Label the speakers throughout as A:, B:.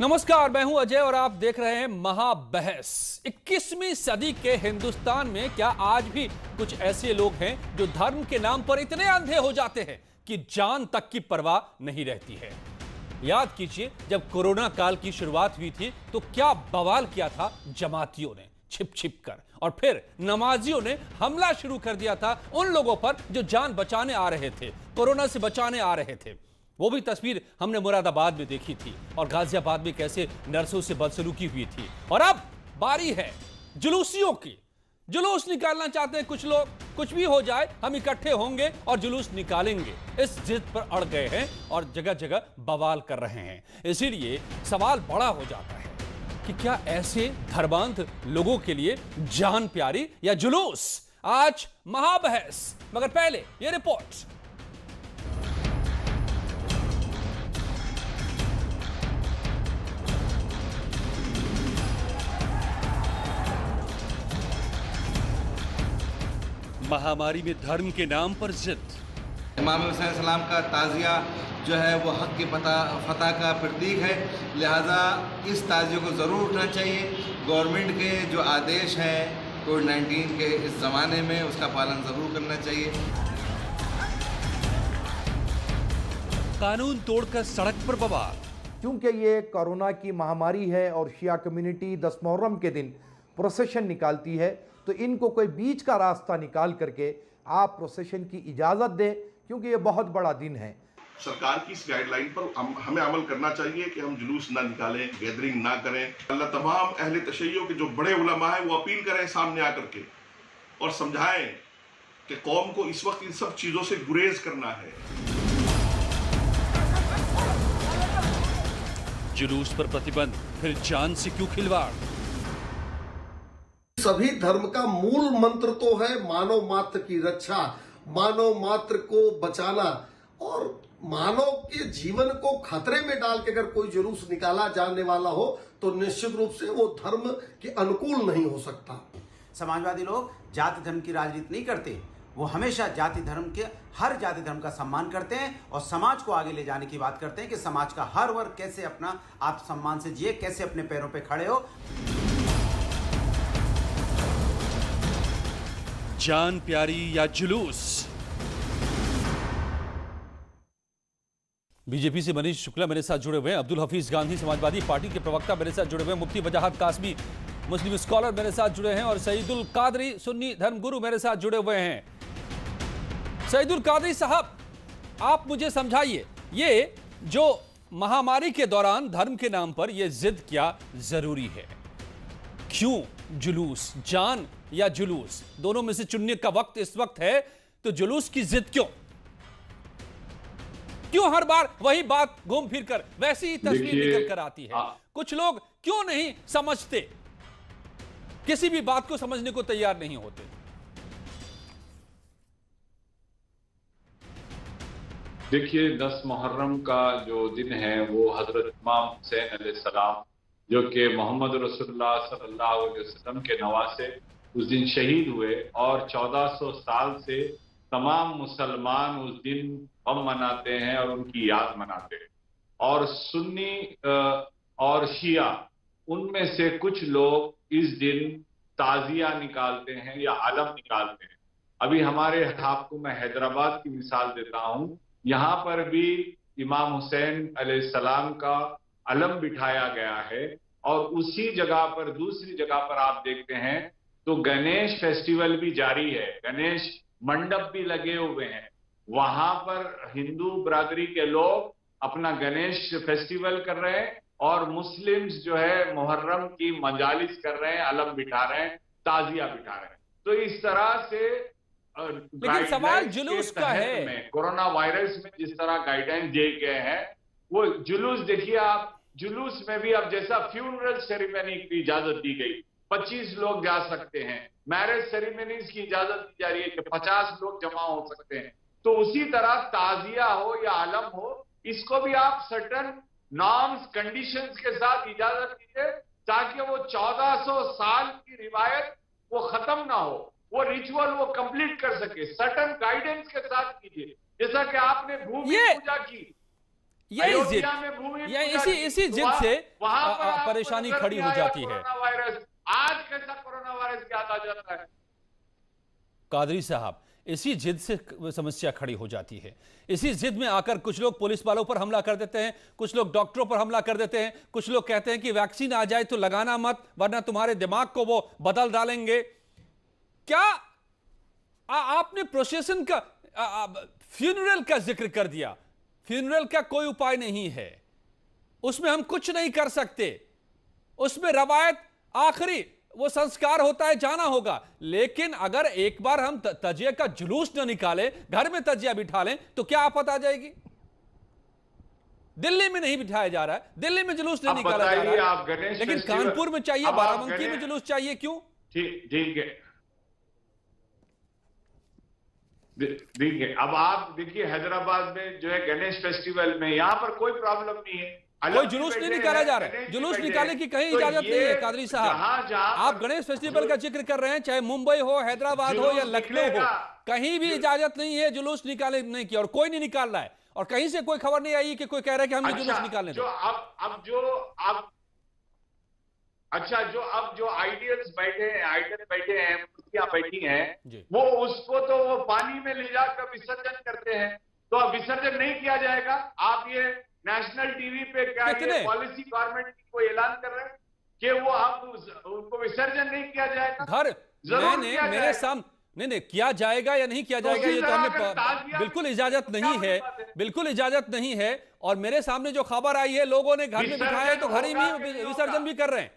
A: नमस्कार, मैं हूं अजय और आप देख रहे हैं महाबहस। 21वीं सदी के हिंदुस्तान में क्या आज भी कुछ ऐसे लोग हैं जो धर्म के नाम पर इतने अंधे हो जाते हैं कि जान तक की परवाह नहीं रहती है। याद कीजिए, जब कोरोना काल की शुरुआत हुई थी तो क्या बवाल किया था जमातियों ने छिप छिप कर, और फिर नमाजियों ने हमला शुरू कर दिया था उन लोगों पर जो जान बचाने आ रहे थे, कोरोना से बचाने आ रहे थे। वो भी तस्वीर हमने मुरादाबाद में देखी थी और गाजियाबाद में कैसे नर्सों से बदसलूकी हुई थी। और अब बारी है जुलूसियों की। जुलूस निकालना चाहते हैं कुछ लोग, कुछ भी हो जाए हम इकट्ठे होंगे और जुलूस निकालेंगे, इस जिद पर अड़ गए हैं और जगह जगह बवाल कर रहे हैं। इसीलिए सवाल बड़ा हो जाता है कि क्या ऐसे धर्मांध लोगों के लिए जान प्यारी या जुलूस? आज महाबहस, मगर पहले ये रिपोर्ट। महामारी में धर्म के नाम पर जिद।
B: इमाम हुसैन सलाम का ताज़िया जो है वो हक की फतह का प्रतीक है, लिहाजा इस ताज़िए को ज़रूर उठना चाहिए। गवर्नमेंट के जो आदेश हैं कोविड-19 के इस ज़माने में उसका पालन ज़रूर करना चाहिए।
A: कानून तोड़कर सड़क पर बवाल।
C: क्योंकि ये कोरोना की महामारी है और शिया कम्युनिटी 10 मुहर्रम के दिन प्रोसेशन निकालती है, तो इनको कोई बीच का रास्ता निकाल करके आप प्रोसेशन की इजाज़त दें, क्योंकि ये बहुत बड़ा दिन है।
D: सरकार की इस गाइडलाइन पर हमें अमल करना चाहिए कि हम जुलूस ना निकालें, गैदरिंग ना करें। अल्लाह तमाम अहले तशय्यो के जो बड़े उलमा हैं वो अपील करें सामने आकर के और समझाएं कि कौम को इस वक्त इन सब चीज़ों से गुरेज करना है।
A: जुलूस पर प्रतिबंध, फिर जान से क्यों खिलवाड़?
E: सभी धर्म का मूल मंत्र तो है मानव मात्र की रक्षा, मानव मात्र को बचाना, और मानव के जीवन को खतरे में डाल के अगर कोई जुलूस निकाला जाने वाला हो तो निश्चित रूप से वो धर्म के अनुकूल नहीं हो सकता।
F: समाजवादी लोग जाति धर्म की राजनीति नहीं करते, वो हमेशा जाति धर्म के हर जाति धर्म का सम्मान करते हैं और समाज को आगे ले जाने की बात करते हैं कि समाज का हर वर्ग कैसे अपना आत्मसम्मान से जिए, कैसे अपने पैरों पे खड़े हो।
A: जान प्यारी या जुलूस? बीजेपी से मनीष शुक्ला मेरे साथ जुड़े हुए हैं, अब्दुल हफीज गांधी समाजवादी पार्टी के प्रवक्ता मेरे साथ जुड़े हुए हैं, मुफ्ती वजाहत कासमी मुस्लिम स्कॉलर मेरे साथ जुड़े हैं, और सईदुल कादरी सुन्नी धर्मगुरु मेरे साथ जुड़े हुए हैं। सईदुल कादरी साहब, आप मुझे समझाइए, ये जो महामारी के दौरान धर्म के नाम पर यह जिद क्या जरूरी है? क्यों जुलूस? जान या जुलूस, दोनों में से चुनने का वक्त इस वक्त है, तो जुलूस की जिद क्यों? क्यों हर बार वही बात घूम फिर कर वैसी ही तस्वीर निकल कर आती है? कुछ लोग क्यों नहीं समझते, किसी भी बात को समझने को तैयार नहीं होते?
G: देखिए, 10 मुहर्रम का जो दिन है वो हजरत इमाम हुसैन अलैहिस्सलाम, जो कि मोहम्मद रसूलुल्लाह सल्लल्लाहु अलैहि वसल्लम के नवासे, उस दिन शहीद हुए, और 1400 साल से तमाम मुसलमान उस दिन गम मनाते हैं और उनकी याद मनाते हैं। और सुन्नी और शिया, उनमें से कुछ लोग इस दिन ताजिया निकालते हैं या अलम निकालते हैं। अभी हमारे, आपको मैं हैदराबाद की मिसाल देता हूँ, यहाँ पर भी इमाम हुसैन अलैहिस्सलाम का अलम बिठाया गया है, और उसी जगह पर, दूसरी जगह पर आप देखते हैं तो गणेश फेस्टिवल भी जारी है, गणेश मंडप भी लगे हुए हैं। वहां पर हिंदू बरादरी के लोग अपना गणेश फेस्टिवल कर रहे हैं और मुस्लिम्स जो है मुहर्रम की मजालिस कर रहे हैं, अलम बिठा रहे हैं, ताजिया बिठा रहे हैं। तो इस तरह से
A: लेकिन सवाल जुलूस का है।
G: कोरोना वायरस में जिस तरह गाइडलाइन दिए गए हैं, वो जुलूस देखिए आप, जुलूस में भी अब जैसा फ्यूनरल सेरेमनी की इजाजत दी गई, 25 लोग जा सकते हैं, मैरिज सेरेमनीज की इजाजत दी जा रही है कि 50 लोग जमा हो सकते हैं, तो उसी तरह ताजिया हो या आलम हो, इसको भी आप सर्टन नॉर्म्स कंडीशंस के साथ इजाजत दीजिए, ताकि वो 1400 साल की रिवायत वो खत्म ना हो, वो रिचुअल वो कंप्लीट कर सके, सर्टन गाइडेंस के साथ कीजिए। जैसा कि आपने भूमि पूजा की,
A: यही जिद,
G: अयोध्या में भूमि
A: ये
G: पूजन,
A: इसी जिद
G: वहाँ-
A: से
G: वहाँ पर आपको
A: परेशानी
G: नजर
A: खड़ी
G: नहीं
A: हो
G: आया
A: जाती है।
G: कोरोना वायरस, आज कैसा कोरोना वायरस याद आ जाता है।
A: कादरी साहब, इसी जिद से समस्या खड़ी हो जाती है। इसी जिद में आकर कुछ लोग पुलिस वालों पर हमला कर देते हैं, कुछ लोग डॉक्टरों पर हमला कर देते हैं, कुछ लोग कहते हैं कि वैक्सीन आ जाए तो लगाना मत वरना तुम्हारे दिमाग को वो बदल डालेंगे। क्या आपने प्रोसेशन का फ्यूनरल का जिक्र कर दिया। फ्यूनरल का कोई उपाय नहीं है, उसमें हम कुछ नहीं कर सकते। उसमें रवायत आखिरी वो संस्कार होता है, जाना होगा। लेकिन अगर एक बार हम तजिया का जुलूस न निकालें, घर में तजिया बिठा लें, तो क्या आफत आ जाएगी? दिल्ली में नहीं बिठाया जा रहा है, दिल्ली में जुलूस नहीं निकाला जा रहा है,
G: आप गणेश
A: लेकिन
G: फेस्टिवल-
A: कानपुर में चाहिए,
G: अब आप
A: बाराबंकी में जुलूस चाहिए, क्यों?
G: ठीक है, देखिए अब आप देखिए हैदराबाद में जो है गणेश फेस्टिवल में यहाँ पर कोई प्रॉब्लम नहीं है,
A: कोई जुलूस नहीं निकाला जा रहा है। जुलूस निकालने की कहीं इजाजत नहीं है कादरी साहब। आप गणेश फेस्टिवल का जिक्र कर रहे हैं, चाहे मुंबई हो, हैदराबाद हो या लखनऊ हो, कहीं भी इजाजत नहीं है जुलूस निकालने की, और कोई नहीं निकाल रहा है। और कहीं से कोई खबर नहीं आई कि कोई कह रहा है कि हम जुलूस निकालने
G: जो अब जो आइडियल्स बैठे हैं, मूर्तियां बैठी हैं, वो उसको तो वो पानी में ले जाकर विसर्जन करते हैं। तो अब विसर्जन नहीं किया जाएगा। आप ये नेशनल टीवी पे क्या ये पॉलिसी गवर्नमेंट की कोई ऐलान कर रहे हैं कि वो अब उनको विसर्जन नहीं किया जाएगा?
A: घर मेरे सामने नहीं किया जाएगा या नहीं किया जाएगा, ये तो हमें बिल्कुल इजाजत नहीं है, बिल्कुल इजाजत नहीं है। और मेरे सामने जो खबर आई है, लोगों ने घर में बिठाया है तो घर ही में विसर्जन भी कर रहे हैं।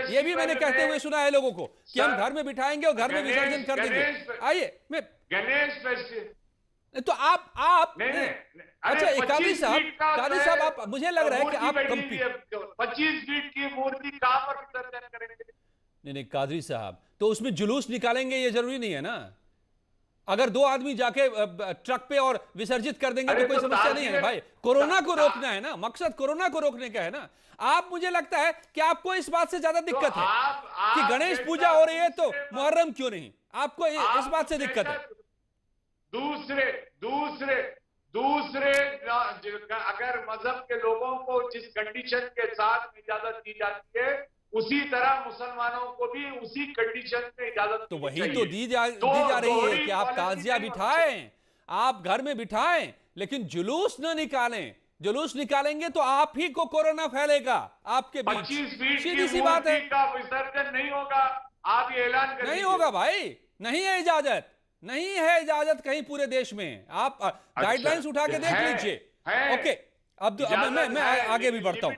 A: ये भी मैंने कहते हुए सुना है लोगों को कि हम घर में बिठाएंगे और घर में विसर्जन कर देंगे। आइए, मैं
G: गणेश फेस्टिवल
A: तो आप अच्छा कादरी साहब, आप मुझे लग रहा है कि आप
G: 25 फीट की मूर्ति कहां पर विसर्जन करेंगे?
A: नहीं कादरी साहब, तो उसमें जुलूस निकालेंगे ये जरूरी नहीं है ना। अगर 2 आदमी जाके ट्रक पे और विसर्जित कर देंगे तो कोई समस्या नहीं है भाई। कोरोना को रोकना है ना, मकसद कोरोना को रोकने का है ना। आप मुझे लगता है कि आपको इस बात से ज्यादा दिक्कत है कि गणेश पूजा हो रही है तो मुहर्रम क्यों नहीं, आपको इस बात से दिक्कत है।
G: दूसरे अगर मजहब के लोगों को जिस कंडीशन के साथ इजाजत दी जाती है, उसी तरह मुसलमानों को भी उसी कंडीशन में इजाजत
A: तो वही तो दी जा रही है कि आप ताजिया बिठाएं, आप घर में बिठाएं, लेकिन जुलूस न निकालें। जुलूस निकालेंगे तो आप ही को कोरोना फैलेगा आपके बीच।
G: 25 फीट
A: सीधी सी बात है,
G: का विसर्जन नहीं होगा। आप ये ऐलान कर
A: नहीं होगा भाई, नहीं है इजाजत, नहीं है इजाजत कहीं पूरे देश में। आप गाइडलाइंस उठा के देख लीजिए। ओके, अब मैं आगे भी बढ़ता हूं।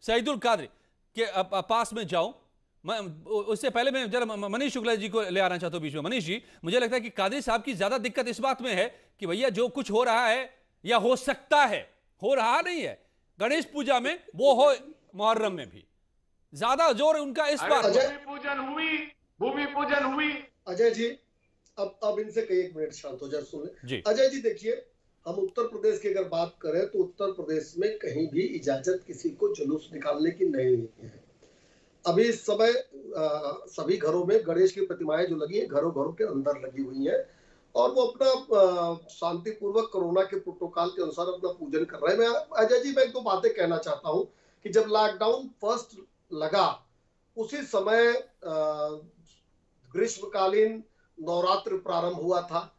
A: सईदुल कादरी के पास में जाऊं, उससे पहले मैं जरा मनीष शुक्ला जी को ले आना चाहता हूं बीच में। मनीष जी, मुझे लगता है कि कादरी साहब की ज्यादा दिक्कत इस बात में है कि भैया जो कुछ हो रहा है या हो सकता है, हो रहा नहीं है गणेश पूजा में, वो हो मुहर्रम में भी, ज्यादा जोर उनका इस बात
G: पर। भूमि पूजन हुई।
E: अजय जी, अब इनसे कई एक मिनट शांत हो जाए, सुन ले। अजय जी देखिए, हम उत्तर प्रदेश की अगर बात करें तो उत्तर प्रदेश में कहीं भी इजाजत किसी को जुलूस निकालने की नहीं है। अभी इस समय सभी घरों में गणेश की प्रतिमाएं जो लगी हैं, घरों के अंदर लगी हुई हैं, और वो अपना शांतिपूर्वक कोरोना के प्रोटोकॉल के अनुसार अपना पूजन कर रहे हैं। मैं अजय जी, मैं 2 बातें कहना चाहता हूँ कि जब लॉकडाउन फर्स्ट लगा, उसी समय ग्रीष्मकालीन नवरात्र प्रारंभ हुआ था।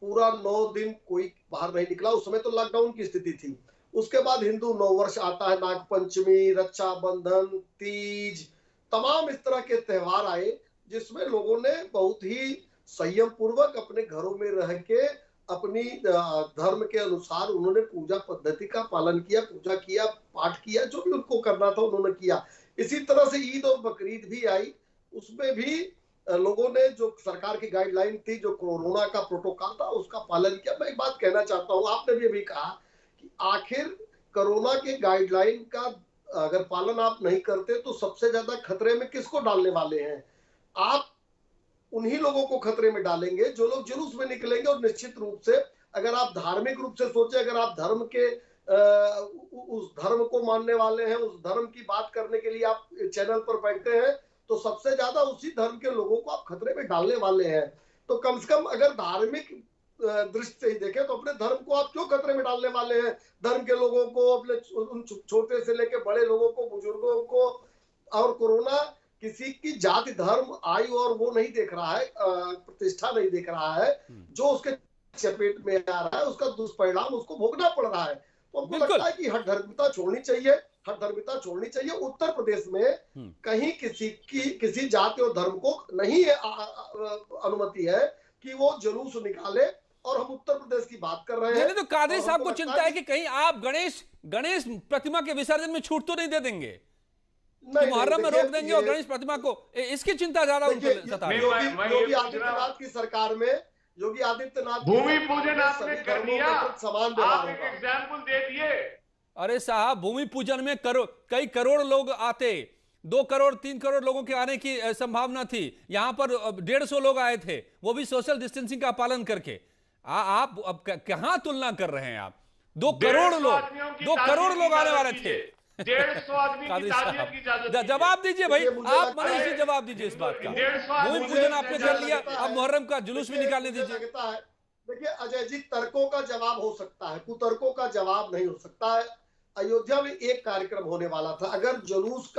E: पूरा 9 दिन कोई बाहर नहीं निकला, उस समय तो लॉकडाउन की स्थिति थी। उसके बाद हिंदू नववर्ष आता है, नागपंचमी, रक्षाबंधन, तीज, तमाम इस तरह के त्योहार आए, जिसमें लोगों ने बहुत ही संयम पूर्वक अपने घरों में रह के अपनी धर्म के अनुसार उन्होंने पूजा पद्धति का पालन किया, पूजा किया, पाठ किया, जो भी उनको करना था उन्होंने किया। इसी तरह से ईद और बकरीद भी आई, उसमें भी लोगों ने जो सरकार की गाइडलाइन थी, जो कोरोना का प्रोटोकॉल था, उसका पालन किया। मैं एक बात कहना चाहता हूँ, आपने भी अभी कहा कि आखिर कोरोना के गाइडलाइन का अगर पालन आप नहीं करते तो सबसे ज्यादा खतरे में किसको डालने वाले हैं? आप उन्हीं लोगों को खतरे में डालेंगे जो लोग जुलूस में निकलेंगे। और निश्चित रूप से अगर आप धार्मिक रूप से सोचे, अगर आप धर्म के उस धर्म को मानने वाले हैं, उस धर्म की बात करने के लिए आप चैनल पर बैठते हैं, तो सबसे ज्यादा उसी धर्म के लोगों को आप खतरे में डालने वाले हैं। तो कम से कम अगर धार्मिक दृष्टि से ही देखें तो अपने धर्म को आप क्यों खतरे में डालने वाले हैं? धर्म के लोगों को, अपने उन छोटे से लेके बड़े लोगों को, बुजुर्गों को। और कोरोना किसी की जाति, धर्म, आयु और वो नहीं देख रहा है, प्रतिष्ठा नहीं देख रहा है। जो उसके चपेट में आ रहा है उसका दुष्परिणाम उसको भोगना पड़ रहा है। तो हमको लगता है कि हठधर्मिता छोड़नी चाहिए, हठधर्मिता छोड़नी चाहिए। उत्तर प्रदेश में कहीं किसी जाति और धर्म को नहीं अनुमति है कि वो जुलूस निकाले। और हम उत्तर प्रदेश की बात कर रहे हैं।
A: तो कादरी साहब को चिंता है कि कहीं आप गणेश प्रतिमा के विसर्जन में छूट तो नहीं दे देंगे, मुहर्रम में रोक देंगे और गणेश प्रतिमा को, इसकी चिंता ज्यादा सता रही है।
E: योगी आदित्यनाथ की सरकार में योगी आदित्यनाथ
H: भूमि पूजन आपने कर दिया, आप एक
E: एक
H: एग्जाम्पल दे दिए।
A: अरे साहब, भूमि पूजन में कई करोड़ लोग आते, 2 करोड़ 3 करोड़ लोगों के आने की संभावना थी। यहां पर 150 लोग आए थे, वो भी सोशल डिस्टेंसिंग का पालन करके। आप अब कहां तुलना कर रहे हैं आप? 2 करोड़ लोग आने वाले थे।
H: 150 आदमी की ताजियत की इजाजत।
A: जवाब दीजिए भाई, आप मनीष जी जवाब दीजिए इस बात का। भूमि पूजन आपने कर लिया, अब मुहर्रम का जुलूस भी निकालने दीजिए।
E: देखिए अजय जी, तर्कों का जवाब हो सकता है, कुतर्कों का जवाब नहीं हो सकता है। अयोध्या में एक कार्यक्रम होने वाला था, अगर जुलूस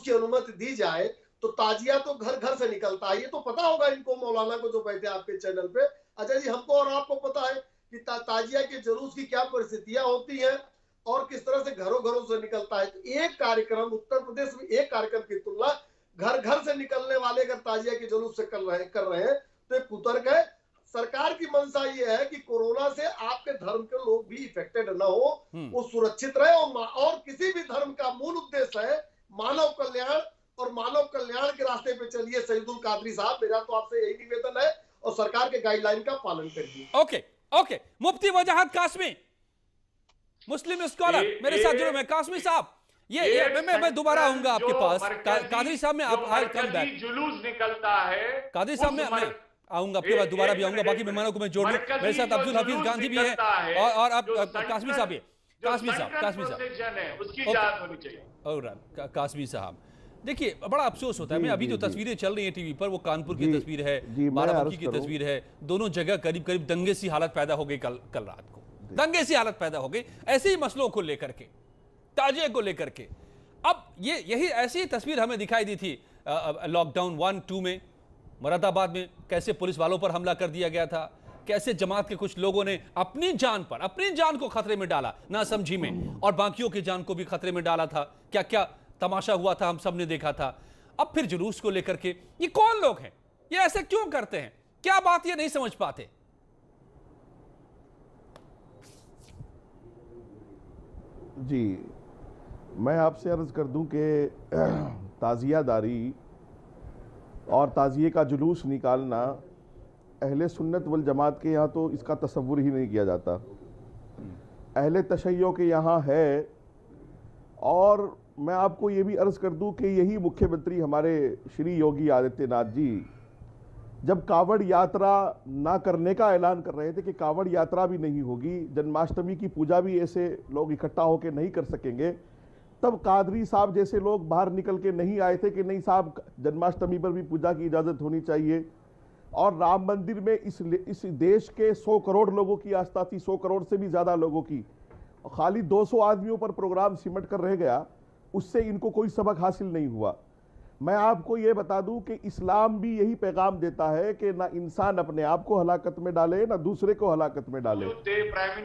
E: की अनुमति दी जाए तो ताजिया तो घर घर से निकलता है। ये तो पता होगा इनको, मौलाना को जो बैठे आपके चैनल पे। अजय जी, हमको और आपको पता है कि ताजिया के जुलूस की क्या परिस्थितियां होती हैं और किस तरह से घरों घरों से निकलता है। तो एक कार्यक्रम उत्तर प्रदेश में, एक कार्यक्रम की तुलना घर घर से निकलने वाले अगर ताजिया के जुलूस से कर रहे हैं तो एक कुतर्क है। सरकार की मंशा ये है कि कोरोना से आपके धर्म के लोग भी इफेक्टेड न हो, वो सुरक्षित रहे। और किसी भी धर्म का मूल उद्देश्य है मानव कल्याण, और मानव कल्याण के रास्ते पे चलिए। सईदुल कादरी साहब, मेरा तो आपसे यही निवेदन है, और सरकार के गाइडलाइन का पालन करिए।
A: ओके, मुफ्ती वजाहत कासमी, मुस्लिम स्कॉलर, मेरे साथ जुड़े हैं। कासमी साहब, मैं दोबारा आऊंगा आपके पास। कादरी साहब, में आप कम बैक
H: जुलूस निकलता है।
A: कादरी साहब, मैं आऊंगा आपके पास, दोबारा भी आऊंगा। बाकी मेहमानों को मैं जोड़ लूं। मेरे साथ अब्दुल हफीज गांधी भी है और अब कासमी साहब, कासमी साहब, देखिए बड़ा अफसोस होता है। मैं अभी जो तस्वीरें चल रही हैं टीवी पर, वो कानपुर की तस्वीर है, बाराबंकी की तस्वीर है। दोनों जगह करीब करीब दंगे सी हालत पैदा हो गई। कल रात को दंगे सी हालत पैदा हो गई, ऐसे ही मसलों को लेकर के, ताजिए को लेकर के। अब यही ऐसी तस्वीर हमें दिखाई दी थी लॉकडाउन 1-2 में, मुरादाबाद में कैसे पुलिस वालों पर हमला कर दिया गया था, कैसे जमात के कुछ लोगों ने अपनी जान को खतरे में डाला नासमझी में, और बाकियों की जान को भी खतरे में डाला था। क्या क्या तमाशा हुआ था हम सब ने देखा था। अब फिर जुलूस को लेकर के ये कौन लोग हैं, ये ऐसे क्यों करते हैं, क्या बात ये नहीं समझ पाते?
I: जी, मैं आपसे अर्ज कर दूं कि ताजियादारी और ताजिए का जुलूस निकालना अहले सुन्नत वल जमात के यहाँ तो इसका तसव्वुर ही नहीं किया जाता। अहले तशय्यो के यहाँ है। और मैं आपको ये भी अर्ज़ कर दूं कि यही मुख्यमंत्री हमारे श्री योगी आदित्यनाथ जी जब कावड़ यात्रा ना करने का ऐलान कर रहे थे कि कावड़ यात्रा भी नहीं होगी, जन्माष्टमी की पूजा भी ऐसे लोग इकट्ठा होकर नहीं कर सकेंगे, तब कादरी साहब जैसे लोग बाहर निकल के नहीं आए थे कि नहीं साहब, जन्माष्टमी पर भी पूजा की इजाज़त होनी चाहिए। और राम मंदिर में इस देश के 100 करोड़ लोगों की आस्था थी, 100 करोड़ से भी ज़्यादा लोगों की। खाली 200 आदमियों पर प्रोग्राम सिमट कर रह गया, उससे इनको कोई सबक हासिल नहीं हुआ। मैं आपको ये बता दूं कि इस्लाम भी यही पैगाम देता है कि ना इंसान अपने आप को हलाकत में डाले, ना दूसरे को हलाकत में डाले।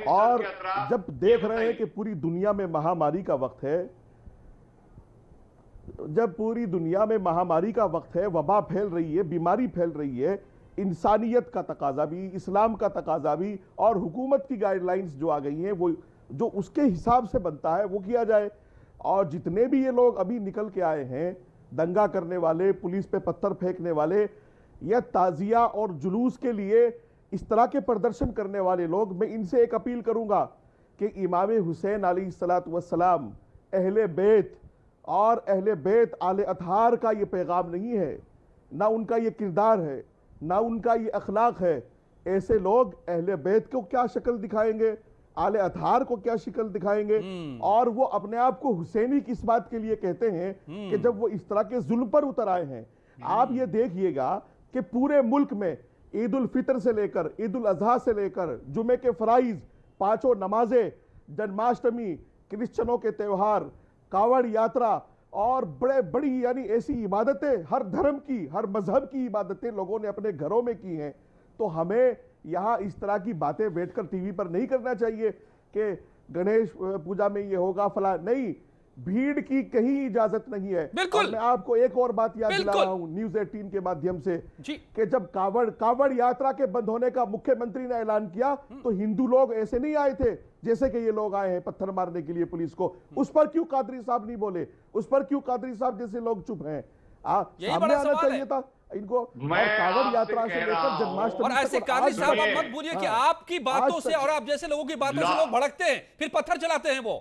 I: और जब देख रहे हैं कि पूरी दुनिया में महामारी का वक्त है, जब पूरी दुनिया में महामारी का वक्त है, वबा फैल रही है, बीमारी फैल रही है, इंसानियत का तकाजा भी, इस्लाम का तकाजा भी, और हुकूमत की गाइडलाइंस जो आ गई हैं, वो जो उसके हिसाब से बनता है वो किया जाए। और जितने भी ये लोग अभी निकल के आए हैं, दंगा करने वाले, पुलिस पे पत्थर फेंकने वाले, या ताजिया और जुलूस के लिए इस तरह के प्रदर्शन करने वाले लोग, मैं इनसे एक अपील करूंगा कि इमाम हुसैन अलैहिस्सलातु वस्सलाम, अहले बैत और अहले बैत आले अतहार का ये पैगाम नहीं है, ना उनका ये किरदार है, ना उनका ये अखलाक है। ऐसे लोग अहले बैत को क्या शक्ल दिखाएंगे, आले अतहार को क्या शक्ल दिखाएंगे? और वो अपने आप को हुसैनी किस बात के लिए कहते हैं कि जब वो इस तरह के जुल्म पर उतर आए हैं। आप ये देखिएगा कि पूरे मुल्क में ईद उल फितर से लेकर ईद उल अजहा से लेकर जुमे के फराइज, पांचों नमाजें, जन्माष्टमी, क्रिश्चियनों के त्यौहार, कावड़ यात्रा और बड़ी यानी ऐसी इबादतें, हर धर्म की, हर मजहब की इबादतें लोगों ने अपने घरों में की हैं। तो हमें यहाँ इस तरह की बातें बैठकर टीवी पर नहीं करना चाहिए कि गणेश पूजा में ये होगा फला, नहीं, भीड़ की कहीं इजाजत नहीं है।
A: बिल्कुल।
I: और मैं आपको एक और बात याद दिला रहा हूं न्यूज़ 18 के माध्यम से कि जब कावड़ यात्रा के बंद होने का मुख्यमंत्री ने ऐलान किया तो हिंदू लोग ऐसे नहीं आए थे जैसे कि ये लोग आए हैं पत्थर मारने के लिए पुलिस को। उस पर क्यों कादरी साहब नहीं बोले? उस पर क्यों कादरी साहब जैसे लोग चुप हैं? सामने आना चाहिए था इनको। कावड़ यात्रा से लेकर जन्माष्टमी
A: और ऐसे कादरी साहब आप मत बोलिए कि आपकी बातों से और आप जैसे लोगों की बातों से लोग भड़कते हैं, फिर पत्थर चलाते हैं। वो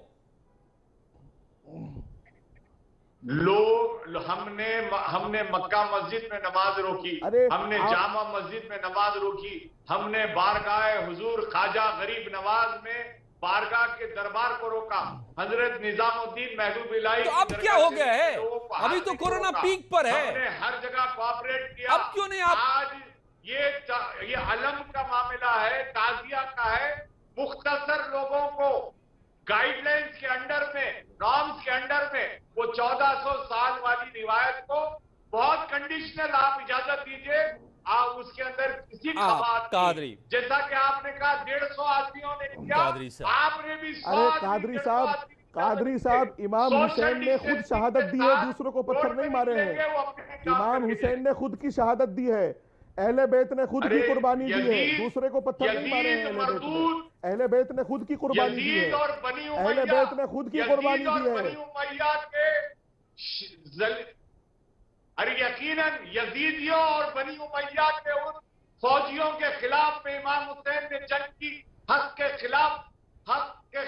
H: लोग हमने मक्का मस्जिद में नमाज रोकी, हमने जामा मस्जिद में नमाज रोकी, हमने बारगाह हुजूर ख्वाजा गरीब नवाज में बारगाह के दरबार को रोका, हजरत निजामुद्दीन महबूब इलाही।
A: तो अब क्या हो गया है? अभी तो कोरोना पीक पर है,
H: हमने हर जगह कोऑपरेट किया।
A: अब क्यों नहीं?
H: आज ये अलम का मामला है, ताजिया का है, मुख्तसर लोगों को गाइडलाइंस के अंडर में, नॉर्म्स के अंडर में वो 1400 साल वाली रिवायत को बहुत कंडीशनल आप इजाजत दीजिए, आप उसके अंदर किसी का बात
A: कादरी,
H: जैसा कि आपने कहा 150 आदमियों ने किया, आपने भी 100।
I: अरे कादरी साहब इमाम हुसैन ने खुद शहादत दी है, दूसरों को पत्थर नहीं मारे हैं। इमाम हुसैन ने खुद की शहादत दी है, अहले बैत ने खुद की कुर्बानी दी है, दूसरे को पत्थर नहीं मारे हैं। अहले बैत ने खुद की कुर्बानी दी है, अहले बैत ने खुद की कुर्बानी दी है।
H: अरे यकीनन यजीदियों और बनी उमैया के उन फौजियों के खिलाफ में इमाम हुसैन ने जंग की, हक के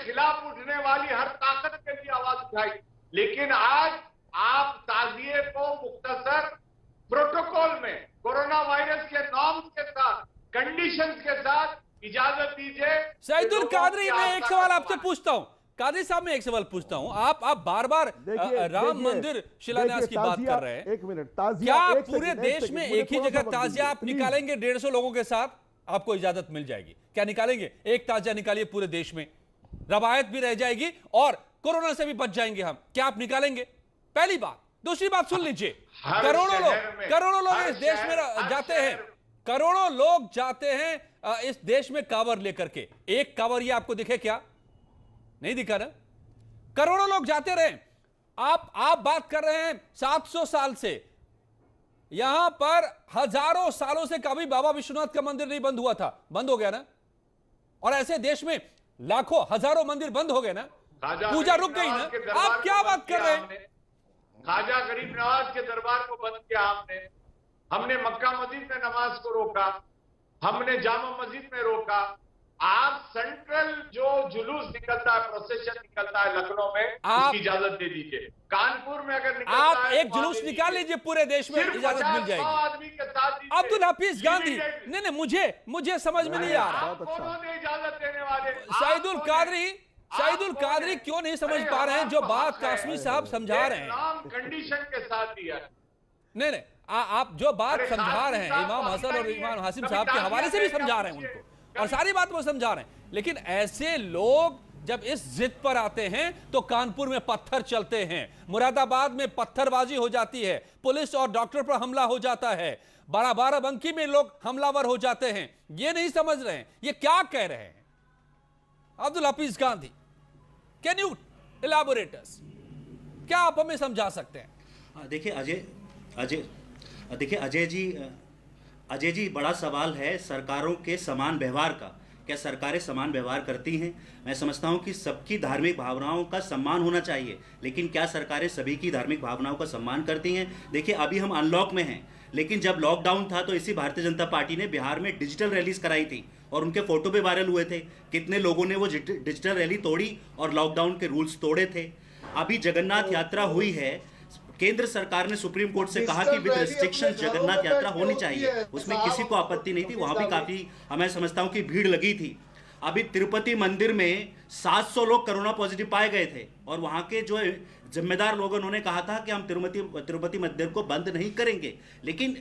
H: खिलाफ उठने वाली हर ताकत के लिए आवाज उठाई। लेकिन आज आप ताजिए को मुख्तसर प्रोटोकॉल में कोरोना वायरस के नॉर्म्स के साथ, कंडीशंस के साथ इजाजत दीजिए।
A: सईदुल कादरी, मैं एक सवाल आपसे पूछता हूं, कादरी साहब मैं एक सवाल पूछता हूं, आप बार बार राम मंदिर शिलान्यास की बात कर रहे हैं।
I: एक मिनट,
A: क्या पूरे देश में एक ही जगह ताजिया आप निकालेंगे 150 लोगों के साथ? आपको इजाजत मिल जाएगी क्या? निकालेंगे? एक ताजिया निकालिए पूरे देश में, रवायत भी रह जाएगी और कोरोना से भी बच जाएंगे हम। क्या आप निकालेंगे? पहली बात। दूसरी बात सुन लीजिए, करोड़ों लोग इस देश में जाते हैं, करोड़ों लोग जाते हैं इस देश में कांवर लेकर के। एक कांवरिया आपको दिखे क्या? नहीं दिखा ना। करोड़ों लोग जाते रहे। आप बात कर रहे हैं 700 साल से, यहां पर हजारों सालों से कभी बाबा विश्वनाथ का मंदिर नहीं बंद हुआ था, बंद हो गया ना। और ऐसे देश में लाखों हजारों मंदिर बंद हो गए ना, पूजा रुक गई ना। आप क्या बात कर रहे हैं?
H: ख्वाजा गरीब नवाज के दरबार को बंद किया हमने मक्का मस्जिद में नमाज को रोका, हमने जामा मस्जिद में रोका। आप सेंट्रल जो जुलूस निकलता है, प्रोसेशन निकलता है लखनऊ में, उसकी इजाजत दे दीजिए। कानपुर में अगर निकलता
A: आप
H: है,
A: एक जुलूस निकाल लीजिए, पूरे देश में इजाजत मिल जाएगी।
H: आदमी के साथ
A: अब्दुल हफीज गांधी, नहीं मुझे समझ में नहीं आ रहा।
H: इजाजत देने वाले
A: सईदुल कादरी क्यों नहीं समझ पा रहे हैं जो बात कासमी साहब समझा रहे हैं?
H: कंडीशन के साथ दिया।
A: नहीं आप जो बात समझा रहे हैं इमाम हसन और इमाम हासिम साहब के हवाले से भी समझा रहे हैं उनको, और सारी बात वो समझा रहे हैं। लेकिन ऐसे लोग जब इस जिद पर आते हैं तो कानपुर में पत्थर चलते हैं, मुरादाबाद में पत्थरबाजी हो जाती है, पुलिस और डॉक्टर पर हमला हो जाता है, बाराबंकी में लोग हमलावर हो जाते हैं। ये नहीं समझ रहे हैं, ये क्या कह रहे हैं? Abdul Hafeez Gandhi, can you elaborate us? क्या आप हमें समझा सकते हैं?
J: देखिए अजय जी बड़ा सवाल है सरकारों के समान व्यवहार का। क्या सरकारें समान व्यवहार करती हैं? मैं समझता हूं कि सबकी धार्मिक भावनाओं का सम्मान होना चाहिए, लेकिन क्या सरकारें सभी की धार्मिक भावनाओं का सम्मान करती हैं? देखिए अभी हम अनलॉक में हैं, लेकिन जब लॉकडाउन था तो इसी भारतीय जनता पार्टी ने बिहार में डिजिटल रैलीज कराई थी और उनके फोटो भी वायरल हुए थे। कितने लोगों ने वो डिजिटल रैली तोड़ी और लॉकडाउन के रूल्स तोड़े थे। अभी जगन्नाथ यात्रा हुई है, केंद्र सरकार ने सुप्रीम कोर्ट से कहा कि विद रिस्ट्रिक्शन जगन्नाथ यात्रा होनी चाहिए, उसमें किसी को आपत्ति नहीं थी। वहां भी काफी मैं समझता हूं कि भीड़ लगी थी। अभी तिरुपति मंदिर में 700 लोग कोरोना पॉजिटिव पाए गए थे और वहां के जो जिम्मेदार लोगों उन्होंने कहा था कि हम तिरुपति मंदिर को बंद नहीं करेंगे। लेकिन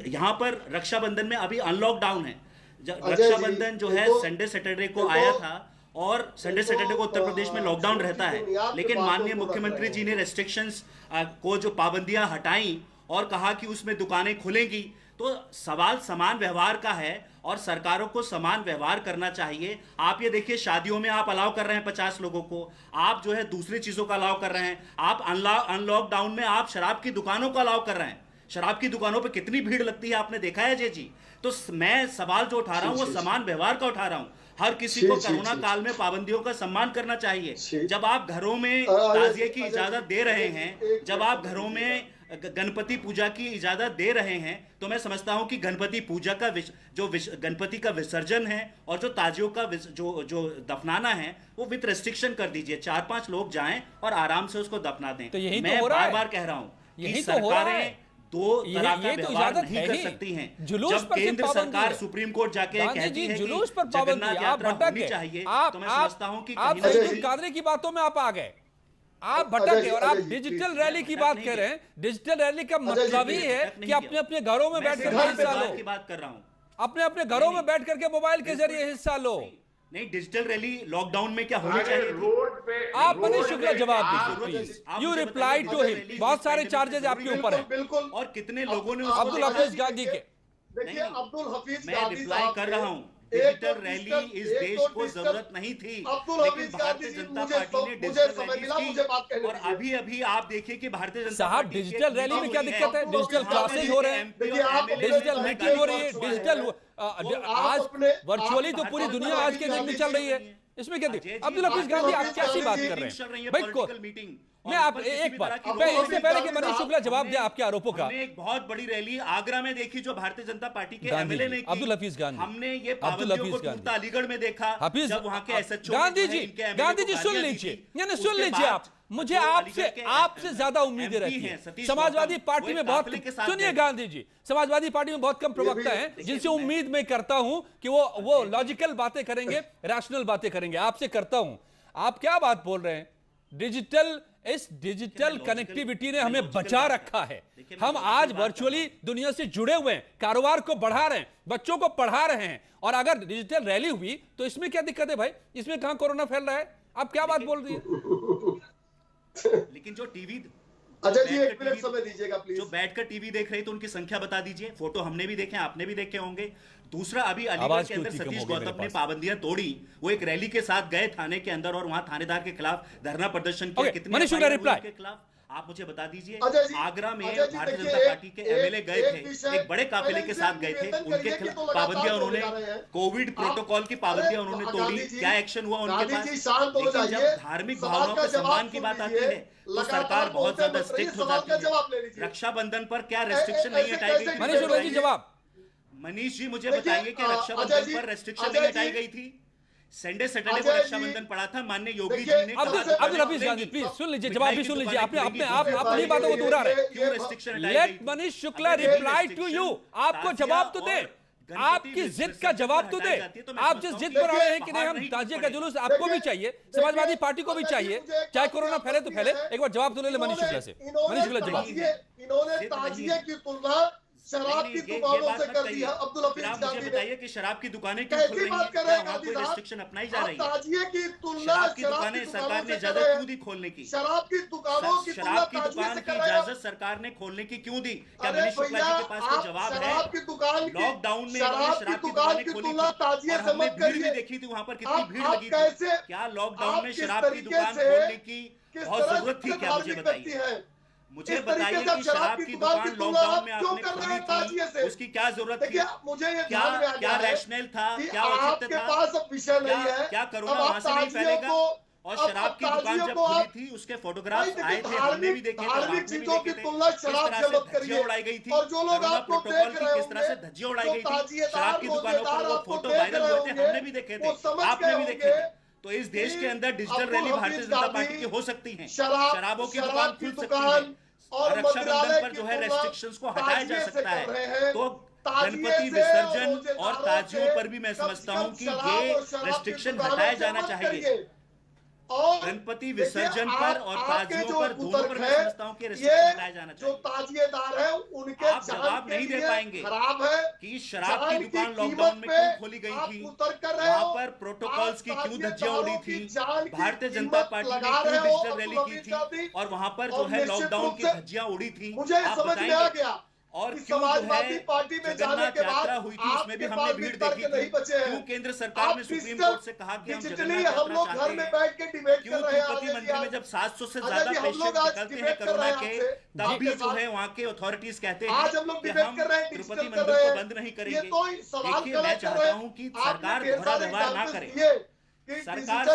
J: यहाँ पर रक्षाबंधन में अभी अनलॉक डाउन है। रक्षाबंधन जो है संडे सैटरडे को आया था और संडे सैटरडे को उत्तर प्रदेश में लॉकडाउन रहता है, लेकिन माननीय मुख्यमंत्री जी ने रेस्ट्रिक्शंस को जो पाबंदियां हटाई और कहा कि उसमें दुकानें खुलेंगी। तो सवाल समान व्यवहार का है और सरकारों को समान व्यवहार करना चाहिए। आप ये देखिए, शादियों में आप अलाउ कर रहे हैं 50 लोगों को, आप जो है दूसरी चीजों का अलाउ कर रहे हैं। आप अनलॉक डाउन में आप शराब की दुकानों को अलाउ कर रहे हैं। शराब की दुकानों पे कितनी भीड़ लगती है आपने देखा है अजय जी। तो मैं सवाल जो उठा रहा हूं वो समान व्यवहार का उठा रहा हूं। हर किसी को कोरोना काल में पाबंदियों का सम्मान करना चाहिए। जब आप घरों में ताजिए की इजाजत दे रहे हैं, जब आप घरों में गणपति पूजा की इजाजत दे रहे हैं, तो मैं समझता हूं कि गणपति पूजा का गणपति का विसर्जन है और जो ताजियों का जो दफनाना है वो विद रेस्ट्रिक्शन कर दीजिए। 4-5 लोग जाएं और आराम से उसको दफना दें।
A: तो यही
J: मैं
A: तो हो रहा है।
J: बार-बार कह रहा हूं
A: यही
J: कि
A: तो हो रहा है।
J: सरकारें दो तरह का व्यवहार नहीं कर सकती हैं। जब केंद्र सरकार सुप्रीम कोर्ट जाके कहती है
A: जुलूस पर
J: कि जगन्नाथ
A: पाबंदी,
J: यात्रा
A: आप
J: होनी
A: भटक
J: चाहिए,
A: गए।
J: तो मैं समझता हूं कि
A: आप
J: कहीं ना
A: सैयदुल
J: कहीं
A: कादरी की बातों में आप आ गए, आप भटक गए और आप डिजिटल रैली की बात कर रहे हैं। डिजिटल रैली का मतलब ही है कि अपने अपने घरों में बैठ कर हिस्सा लो,
J: की बात कर रहा हूं।
A: अपने अपने घरों में बैठ करके मोबाइल के जरिए हिस्सा लो।
J: नहीं, डिजिटल रैली लॉकडाउन में क्या होनी चाहिए?
H: रोड पे
A: आप मनीष शुक्ला जवाब दीजिए please. You reply to him. बहुत सारे चार्जेस आपके ऊपर हैं।
E: बिल्कुल।
J: और कितने लोगों ने
A: अब्दुल हफीज गांधी के
E: देखिए, अब्दुल हफीज
J: मैं रिप्लाई कर रहा हूं। डिजिटल रैली इस देश को जरूरत नहीं थी, लेकिन भारतीय जनता पार्टी ने डिजिटल रैली की। और अभी अभी आप देखिए कि भारतीय जनता
A: साहब डिजिटल रैली में क्या दिक्कत है? डिजिटल क्लासेस हो रहे हैं, डिजिटल मीटिंग हो रही है, डिजिटल आज वर्चुअली तो पूरी दुनिया आज के दिन में चल रही है। इसमें क्या दिक्कत? अब्दुल हफीज गांधी आप कैसी बात कर रहे हैं भाई? मैं आप एक बार इससे पहले कि मनीष शुक्ला जवाब दे आपके आरोपों का,
J: हमने एक बहुत बड़ी रैली आगरा में देखी जो भारतीय जनता पार्टी के एमएलए ने की।
A: अब्दुल हफीज गांधी,
J: हमने ये पाबंदियों को दूर अलीगढ़ में देखा।
A: हफीज
J: जब वहां के एसएचओ
A: गांधी जी सुन लीजिए, यानी सुन लीजिए आप, मुझे आपसे ज्यादा उम्मीदें रहती हैं। समाजवादी पार्टी में बहुत, सुनिए गांधी जी, समाजवादी पार्टी में बहुत कम प्रवक्ता हैं जिनसे उम्मीद मैं करता हूं कि वो लॉजिकल बातें करेंगे, रैशनल बातें करेंगे। आपसे करता हूं, आप क्या बात बोल रहे हैं? इस डिजिटल कनेक्टिविटी ने हमें बचा रखा है। हम आज वर्चुअली दुनिया से जुड़े हुए हैं, कारोबार को बढ़ा रहे हैं, बच्चों को पढ़ा रहे हैं। और अगर डिजिटल रैली हुई तो इसमें क्या दिक्कत है भाई? इसमें कहां कोरोना फैल रहा है? आप क्या बात बोल रही है?
J: लेकिन जो टीवी
E: अजय जी एक मिनट समय दीजिएगा प्लीज।
J: जो बैठकर टीवी देख रहे हैं तो उनकी संख्या बता दीजिए। फोटो हमने भी देखे, आपने भी देखे होंगे। दूसरा, अभी अलीगढ़ के अंदर सतीश गौतम ने पाबंदियां तोड़ी। वो एक रैली के साथ गए थाने के अंदर और वहां थानेदार के खिलाफ धरना प्रदर्शन किया। कितने के खिलाफ आप मुझे बता दीजिए। आगरा में भारतीय जनता पार्टी के एमएलए गए थे, एक बड़े काफिले के साथ गए थे। उनके खिलाफ पाबंदियां, उन्होंने कोविड प्रोटोकॉल की पाबंदियां उन्होंने तोड़ी। क्या एक्शन हुआ उनके पास? लेकिन जब धार्मिक भावनाओं के सम्मान की बात आती है तो सरकार बहुत ज्यादा स्ट्रिक्ट हो जाती है। रक्षाबंधन पर क्या रेस्ट्रिक्शन नहीं हटाई गई? मनीष जी मुझे बताइए कि रक्षाबंधन पर रेस्ट्रिक्शन नहीं हटाई गई थी? संडे सैटरडे को रक्षाबंधन पड़ा था, माननीय योगी जी ने।
A: अब्दुल हफीज गांधी प्लीज सुन लीजिए, जवाब भी सुन लीजिए। आपने अपनी बातों को दोहरा रहे हैं।
J: क्यों restriction?
A: Let Manish Shukla reply to you. आपको जवाब तो दे, आपकी जिद का जवाब तो दे। आप जिस जिद पर आ रहे हैं कि नहीं हम ताजिए का जुलूस, आपको भी चाहिए, समाजवादी पार्टी को भी चाहिए, चाहे कोरोना फैले तो फैले। एक बार जवाब तो ले ले मनीष शुक्ला से। मनीष शुक्ला जवाब।
E: इन्होंने ताजिए की तुलना शराब की दुकानों से कर दी है। अब्दुल हफीज गांधी ने
J: बताइए कि शराब की दुकानें क्यों खुल रही हैं? क्या वहां कोई रेस्ट्रिक्शन अपनाई जा रही है?
E: ताजिए की तुलना
J: शराब की दुकानें सरकार ने इजाजत क्यों दी खोलने की?
E: शराब की दुकानों की
J: शराब की दुकान की इजाजत सरकार ने खोलने की क्यों दी? क्या मनीष शुक्ला जी के पास कोई जवाब है?
E: शराब की दुकान,
J: लॉकडाउन में
E: शराब की दुकान की तुलना ताजिए से मत
J: भीड़ भी देखी थी वहां पर, कितनी भीड़ लगी थी। क्या लॉकडाउन में शराब की दुकान खोलने की बहुत जरूरत थी? क्या मुझे बताइए, मुझे बताइए कि शराब की दुकान लॉकडाउन में आपने खोली थी, उसकी क्या जरूरत थी?
E: मुझे
J: क्या रैशनल था? क्या औचित्य था? क्या कोरोना वहां से नहीं फैलेगा? और शराब की दुकान जब खुली थी उसके फोटोग्राफ आए थे, हमने भी देखे थे, आपने भी देखे थे। किस तरह से धज्जियां उड़ाई गई थी, कोरोना प्रोटोकॉल की किस तरह से धज्जियां उड़ाई गई थी शराब की दुकानों पर, वो फोटो वायरल हुए थे, हमने भी देखे थे, आपने भी देखे थे। तो इस देश के अंदर digital rally Bharatiya Janata party की हो सकती है, शराबों की दुकान खुल सकती है और रक्षाबंधन पर जो है रेस्ट्रिक्शंस को हटाया जा सकता है। तो गणपति विसर्जन और ताजियों पर भी मैं समझता हूं कि ये रेस्ट्रिक्शन हटाया जाना चाहिए। गणपति विसर्जन पर और ताजियों पर, दोनों पर मैं समझता हूं कि रेस्ट्रिक्शन हटाया जाना चाहिए।
E: जो ताजिएदार है उनके
J: आप जवाब नहीं दे पाएंगे
E: खराब है
J: कि शराब की दुकान लॉकडाउन में क्यों खोली गई थी, वहां पर प्रोटोकॉल्स की क्यों धज्जियां उड़ी थी, भारतीय जनता पार्टी ने क्यों डिजिटल रैली की थी और वहां पर जो है लॉकडाउन की धज्जियां उड़ी थी, आप बताएंगे। और क्यों जो है जगन्नाथ यात्रा हुई थी उसमें भी हमने भीड़ देखी थी, क्यों केंद्र सरकार ने सुप्रीम कोर्ट से कहा कि हम जगन्नाथ यात्रा चाहते हैं, क्यों तिरुपति मंदिर में जब 700 से ज्यादा पेशेंट निकलते हैं कोरोना के, तब भी जो है वहाँ के अथॉरिटीज कहते हैं कि हम तिरुपति मंदिर को बंद नहीं करेंगे। देखिए, मैं चाहता हूँ कि सरकार दोहरा व्यवहार ना करे, सरकार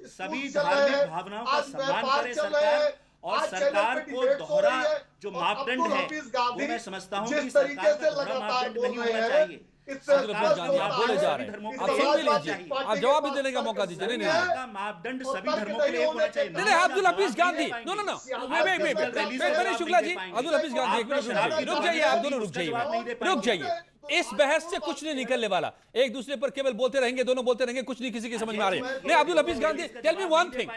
J: सभी धार्मिक भावनाओं का सम्मान करे सरकार, और सरकार को दोहरा जो मापदंड है वो मैं समझता हूँ कि सरकार का दोहरा मापदंड नहीं होना चाहिए।
A: आप बोले जा रहे हैं, आप सुन भी लीजिए, आप जवाब भी देने का मौका दीजिए। नहीं
J: का मापदंड सभी धर्मों के लिए होना चाहिए।
A: नहीं, Abdul Hafeez Gandhi, no no no, Shukla ji, Abdul Hafeez Gandhi, एक मिनट रुक जाइए, आप दोनों रुक जाइए। इस बहस से कुछ नहीं निकलने वाला, एक दूसरे पर केवल बोलते रहेंगे, दोनों बोलते रहेंगे, कुछ नहीं किसी की समझ में आ रही है। नहीं, Abdul Hafeez Gandhi, tell me one thing,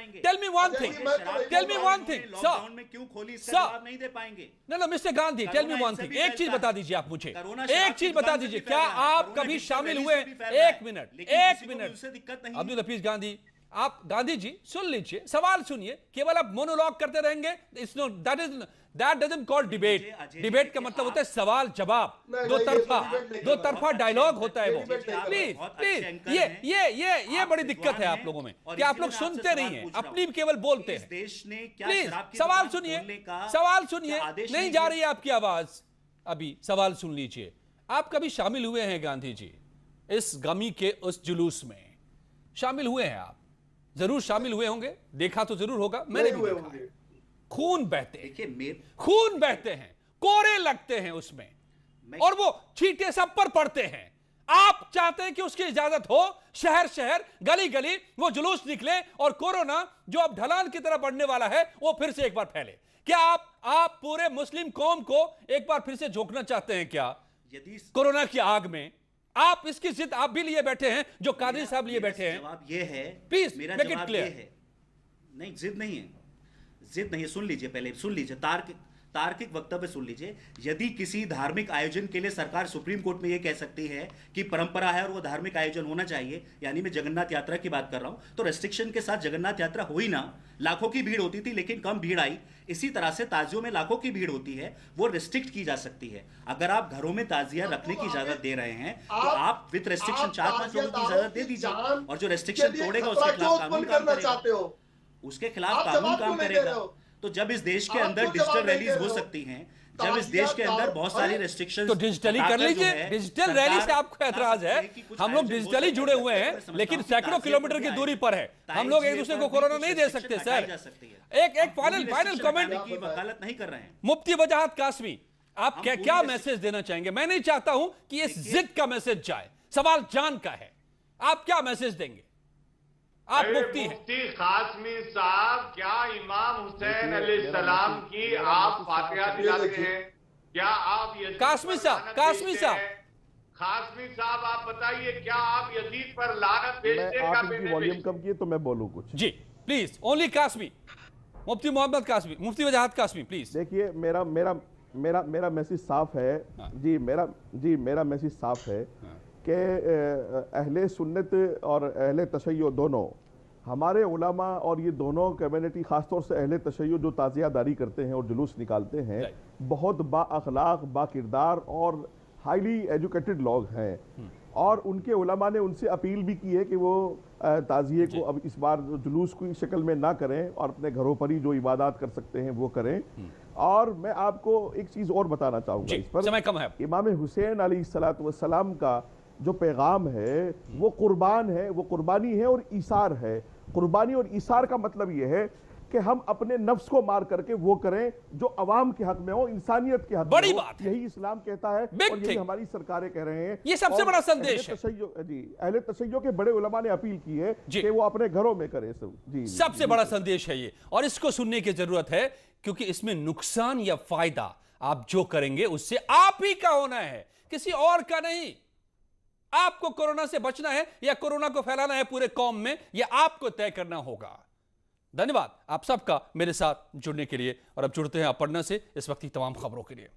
J: lockdown में क्यों खोली, इसका जवाब नहीं दे पाएंगे।
A: ना mister Gandhi, tell me one thing, एक चीज बता दीजिए आप मुझे, एक चीज बता दीजिए, क्या आप कभी शामिल हुए, एक मिनट अब्दुल हफीज गांधी, आप गांधी जी सुन लीजिए, सवाल सुनिए, केवल आप मोनोलॉग करते रहेंगे, that doesn't call debate. Debate का मतलब होता है सवाल जवाब, दो तरफा डायलॉग होता है वो। प्लीज ये बड़ी दिक्कत है आप लोगों में कि आप लोग सुनते नहीं हैं, अपनी केवल बोलते हैं। प्लीज सवाल सुनिए, नहीं जा रही है आपकी आवाज, अभी सवाल सुन लीजिए। आप कभी शामिल हुए हैं गांधी जी इस गमी के उस जुलूस में? शामिल हुए हैं आप, जरूर शामिल हुए होंगे, देखा तो जरूर होगा, मैंने भी देखा। खून बहते हैं, कोरे लगते हैं उसमें, और वो छींटे सब पर पड़ते हैं। आप चाहते हैं कि उसकी इजाजत हो, शहर शहर गली गली वो जुलूस निकले और कोरोना जो अब ढलान की तरह बढ़ने वाला है वो फिर से एक बार फैले। क्या आप पूरे मुस्लिम कौम को एक बार फिर से झोंकना चाहते हैं क्या कोरोना की आग में? आप इसकी जिद आप भी लिए बैठे हैं, जो कादरी साहब लिए बैठे हैं।
J: जवाब ये है,
A: प्लीज
J: मेरा
A: मेक इट
J: जवाब ये है, नहीं जिद नहीं है, जिद नहीं है। सुन लीजिए, पहले सुन लीजिए, तार्किक वक्तव्य सुन लीजिए। यदि किसी धार्मिक आयोजन के लिए सरकार सुप्रीम कोर्ट में यह कह सकती है कि परंपरा है और वो धार्मिक आयोजन होना चाहिए, यानी मैं जगन्नाथ यात्रा की बात कर रहा हूं, तो रेस्ट्रिक्शन के साथ जगन्नाथ यात्रा हुई ना, लाखों की भीड़ होती थी लेकिन कम भीड़ आई। इसी तरह से ताजियों में लाखों की भीड़ होती है, वो रिस्ट्रिक्ट की जा सकती है। अगर आप घरों में ताजिया रखने की इजाजत दे रहे हैं तो आप विद रेस्ट्रिक्शन 4-5 लोगों की इजाजत दे दीजिए, और जो रेस्ट्रिक्शन तोड़ेगा उसके खिलाफ कानून काम करेगा, उसके खिलाफ कानून काम करेगा। तो जब इस देश के अंदर डिजिटल रैलीज हो सकती हैं, जब इस देश के अंदर बहुत सारी रेस्ट्रिक्शंस,
A: तो डिजिटली कर लीजिए। डिजिटल रैली से आपको ऐतराज है? हम लोग डिजिटली जुड़े हुए हैं लेकिन सैकड़ों किलोमीटर की दूरी पर है, हम लोग एक दूसरे को कोरोना नहीं दे सकते सर। एक फाइनल कमेंट
J: की वकालत नहीं कर रहे हैं।
A: मुफ्ती वजाहत कासमी, आप क्या मैसेज देना चाहेंगे? मैं नहीं चाहता हूं कि इस जिद का मैसेज जाए, सवाल जान का है, आप क्या मैसेज देंगे? आप मुफ्ती
H: कासमी साहब, क्या इमाम हुसैन अलैहिस्सलाम की आप फातिहा दिलाते हैं? क्या आप
A: कासमी साहब आप बताइए, क्या आप यजीद पर लानत भेजते हैं?
I: आप इनकी वॉल्यूम कम किए तो मैं बोलूं कुछ।
A: जी please, only Qasmi, Mufti Mohammad Qasmi, Mufti Wajahat Qasmi please.
I: देखिए, मेरा मैसेज साफ है जी, मेरा मैसेज साफ है कि अहले सुन्नत और अहले तशय्यो दोनों, हमारे उलमा और ये दोनों कम्युनिटी, ख़ासतौर से अहले तशय्यो जो ताज़ियादारी करते हैं और जुलूस निकालते हैं, बहुत बाअखलाक, बाकिरदार और हाईली एजुकेटेड लोग हैं। और उनके उलमा ने उनसे अपील भी की है कि वो ताज़िये को अब इस बार जुलूस की शक्ल में ना करें और अपने घरों पर ही जो इबादत कर सकते हैं वो करें। और मैं आपको एक चीज़ और बताना चाहूँगा इस पर,
A: समय कम है।
I: इमाम हुसैन अलैहिस्सलाम का जो पैगाम है वो कुर्बान है, वो कुर्बानी है और ईसार है। कुर्बानी और ईसार का मतलब ये है कि हम अपने नफ्स को मार करके वो करें जो अवाम के हक में हो, इंसानियत के हक में हो।
A: बड़ी बात,
I: यही इस्लाम कहता है और यही हमारी सरकारें कह रहे हैं।
A: ये सबसे बड़ा संदेश है।
I: अहले तशय्यो के बड़े उलमा ने अपील की है कि वो अपने घरों में करें।
A: सबसे बड़ा संदेश है ये, और इसको सुनने की जरूरत है क्योंकि इसमें नुकसान या फायदा आप जो करेंगे उससे आप ही का होना है, किसी और का नहीं। आपको कोरोना से बचना है या कोरोना को फैलाना है पूरे कौम में, यह आपको तय करना होगा। धन्यवाद आप सबका मेरे साथ जुड़ने के लिए, और अब जुड़ते हैं अपर्णा से इस वक्त की तमाम खबरों के लिए।